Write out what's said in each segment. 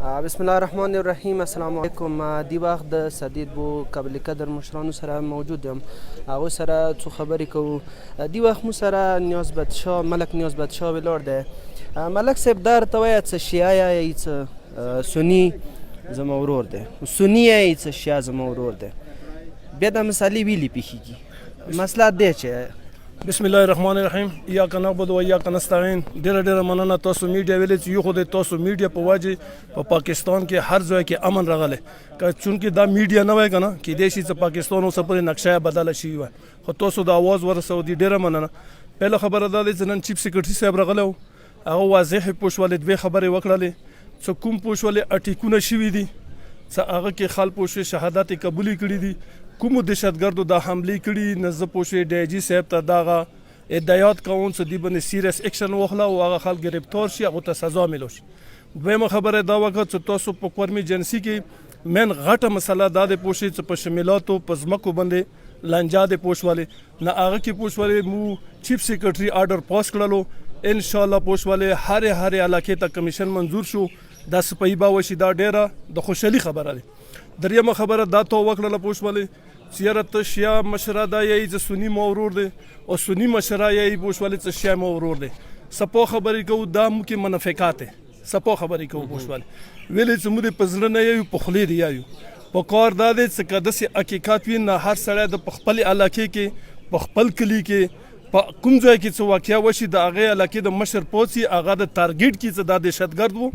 بسم الله الرحمن الرحیم. السلام علیکم. دی وخت د سدید بو قبل قدر مشرانو سره موجود یم. هغوی سره څو خبرې کوو. دی وخت مو سره نیازبت شاه ملک نیازبت شاه ولاړ دی. ملک صاحب دا راته وایه څه شیعه یې څه سني زما ورور دی، سني یې څه شیعه زما ورور دی. بیا دا مسالې ویلې پیښېږي. مسله دی چې بسم الله الرحمن الرحیم. ایاک نعبد و ایاک نستعین. ډیره مننه تاسو میډیا ویلې چې یو خو د تاسو میډیا په وجه په پاکستان کې هر ځای کې امن راغلی. چونکې دا میډیا نه وای که نه کیدای شي چې پاکستان اوس پورې نقشه بدله شوې وای، خو تاسو د اواز ورسو دي. ډیره مننه. پهله خبره دا ده چې نن چیف سیکرټري صاحب راغلی و، هغه واضح پوښولې دوې خبرې وکړلې چې کوم پوښولې اټیکونه شوي دي چې هغه کې خال پوښې شهادت یې قبولې کړي دي، کومو دهشتګردو دا حملې کړي نه زه پوښې ډی آی جي صاحب ته دغه هدایات کوم چې دوی باندې سیریس اکشن واخله او هغه خلک ګرفتار شي، هغو ته سزا میلو شي. دویمه خبره دا وکړه چې تاسو په قومي ایجنسي کې مین غټه مسله دا د پوښې چې په شملاتو په ځمکو باندې لانجه د پوښولې نه هغه کې پوښولې مو چیف سیکرټري آرډر پاس کړلو. ان شاء الله پوښولې هر علاقې ته کمیشن منظور شو. دا سپهی به وشي. دا ډیره د خوشحالي خبره ده. دریمه خبره دا تو وکړله پوښولې چې یاره ته شیعه مشره دا یې چې سني مو ورور دی او سني مشره یې پوښولې چې شیعه مو ورور دی. سپو خبرې کوو دا مو کې منافقات دی. سپو خبرې کوو پوښولې ویلې چې موږ په زړه نه یو په خولې دی یو په کار دا دی چې که داسې حقیقت وي نه هر سړی د په خپل علاقې کې په خپل کلي کې په کوم ځای کې څه واقعه وشي د هغې علاقې د مشر پوڅي هغه د ټارګېټ کې چې دا دهشتګرد و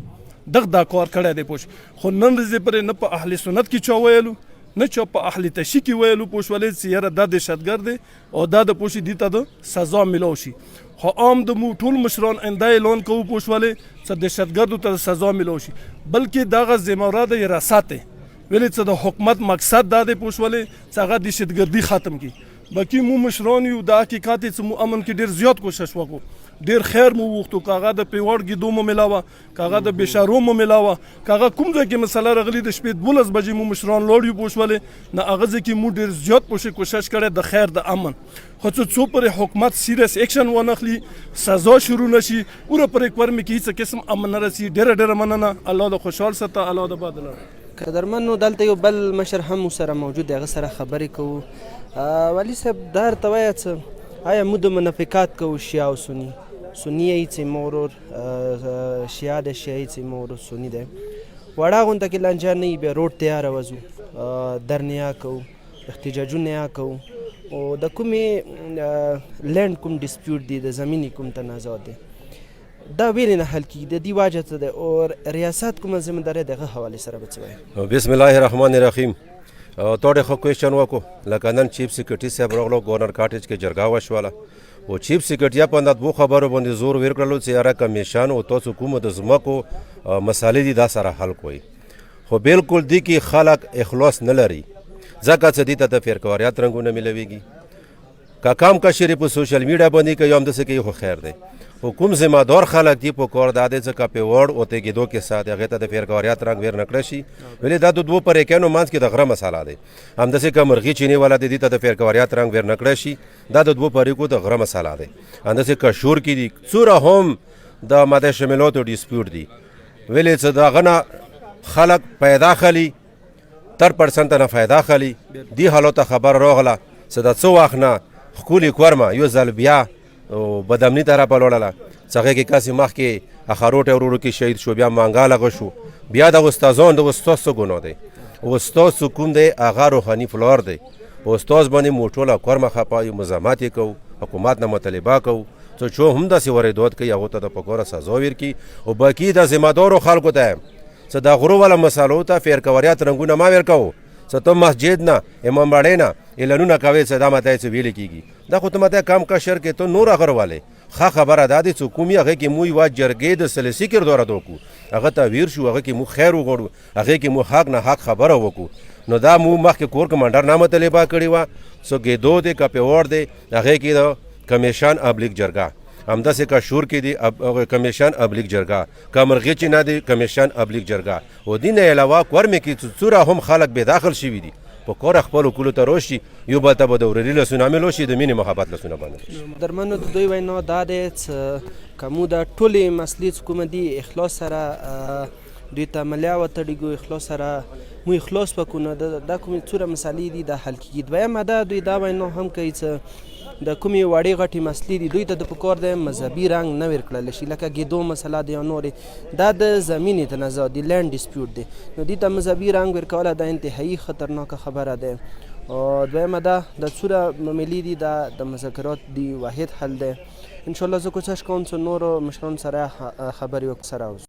دغه دا کار کړی دی پوښ. خو نن ورځې پرې نه په اهل سنت کې چا ویلو نه چا په اهل تشیع کې ویلو پوښولې چې یاره دا دهشتګرد دی او دا د پوښي دې ته د سزا میلو شي. خو عام د مو ټول مشران انده اعلان کوو پوښولې چې دهشتګردو ته سزا میلو شي، بلکې دغه ذمه‌وار د حراست دی. ویلې چې د حکومت مقصد دا دی پوښولې چې هغه دهشتګردي ختم کړي. باقي مو مشران یو د حقیقت چې مو امن کې ډېر زیات کوشش وکړو، ډېر خیر مو وغوښتو. که هغه د پیوړ ګیدو مو میلاوه، که هغه د بېشارو مو میلاوه، که هغه کوم ځای کې مسله راغلي د شپې 12 بجې مو مشران لاړ یو پوښولې نه هغه ځای کې مو ډېر زیات کوشش کړی د خیر د امن. خو څو پورې حکومت سیریس اکشن ونخلي سزا شروع نشي اوره پورې کورمې کې هېڅ قسم امن نه رسي. ډېره مننه. الله د خوشحال ساته، الله د باد لره. قدرمنو دلته یو بل مشر هم سره موجود دی، هغه سره خبرې کوو. والي صاحب دا راته وایه چې آیا موږ د منافقات کوو شیعه او سني؟ سني یې چې مو ورور شیعه د شیعه یې چې مو ورور سني دی. وړه غونډه کې لانجه نه وي، بیا روډ تیاره وځو، درنیا کوو، احتجاجونه یې کوو او د کومې لینډ کوم ډسپیوټ دی د زمینې کوم تنازعات دی دا ویلې نه حل کېږي. د دې وجه څه دی او ریاست کومه ذمهداري دغه حوالې سره به څه وایي؟ بسم الله الرحمن الرحیم. توډې خو کوېشن وکړو لکه نن چیف سیکرټري صاحب راغلو ګورنر کاټیج کې جرګه وشوله او چیف سیکرټري په دا دوو خبرو باندې زور ور کړلو چې یاره کمیشن او تاسو کومه د ځمکو مسالې دي دا سره حل کوئ. خو بالکل دي کې خلک اخلاص نه لري ځکه چې دې ته د فرقواریات رنګونه میلویږي. که کام کشرې په سوشل میډیا باندې کوي هم داسې کوي خو خیر دی. خو کوم ذمہ دار خلک دي په کار دا دی چې که پیوړ او تېږېدو کې سات هغې ته د فرقواریات رنګ ویر نه کړی شي. ولې دا د دوو پریکانو منځ کې د غره مساله دی. همداسې که مرغي چینې والا دی دې ته د فرقواریات رنګ ویر نه کړی شي دا د دوو پریکو د غره مساله دی. همداسې که شور کې دي څوره هم د ماده شملاتو ډسپیوټ دي ولې چې د هغه نه خلک پیدا خلي 3% نه فایده خلي. دې حالو ته خبر راغله چې د څه وخت نه ښکلې کورمه یو ځل بیا او بدامني ته راپلوړله چې هغې کې کاسې مخکې اخروټی ورورو کې شهید شو، بیا مانګا لغه شو، بیا د استازان د استاز څه ګناه دی؟ استاز څه کوم دی؟ هغه روحاني فلار دی. استاز باندې مو ټوله کورمه خپه یو مزاحمت یې کوو، حکومت نه مطالبه کوو چې چو هم داسې واردات کوي هغو ته د پکوره سزا ورکړي. او باقي د ذمهدارو خلکو ته چې د غرو والا مسالو ته فرقواریات رنګونه ما ورکوو چې ته مسجد نه امام باړې نه اعلانونه کوې چې دا ماته یې څه ویلې کېږي. دا خو ته ماته کم کشر کې ته نور غروالې ښه خبره دا دی چې کوم هغې کې مو یوه جرګې د سلسي کردارت وکړو، هغه ته ویر شو، هغه کې مو خیر وغواړو، هغې کې مو حق نه حق خبره وکړو. نو دا مو مخکې کور کمانډر نه مطالبه کړې وه څه ګېدو دی که پیوړ دی هغې کې د کمیشن ابلیک جرګه همداسې که شور کې دی کمیشن ابلیک جرګه، که مرغې چې نه دی کمیشن ابلیک جرګه. او دې نه علاوه کورمې کې څوره هم خلک بې داخل شوي دي په کور خپلو کلو ته راشي یو بل ته به د وروري لاسونه میلو شي د مینې محبت لاسونه باندې. درمنو د دوی وینا دا دی چې که مو د ټولې مسلې چې کومه دي اخلاص سره دوی ته ملیا وتړي اخلاص سره مو اخلاص وکړو نو دا کومې څومره مسالې دي دا حل کېږي. دویمه دا دوی دا وینا هم کوي چې د کومې وړې غټې مسلې دي دوی ته د پکار دی مذهبي رنګ نه ورکړلی شي لکه ګیدو مسله دی یا نورې دا د زمینې تنازع دی لینډ ډسپیوټ دی نو دوی ته مذهبي رنګ ورکولی دا انتهایي خطرناکه خبره ده. او دویمه دا د څومره معاملې دي دا د مذاکرات دی واحد حل دی. انشاءالله زه کوشش کوم چې نورو مشرانو سره خبرې وکړو سره اوسو.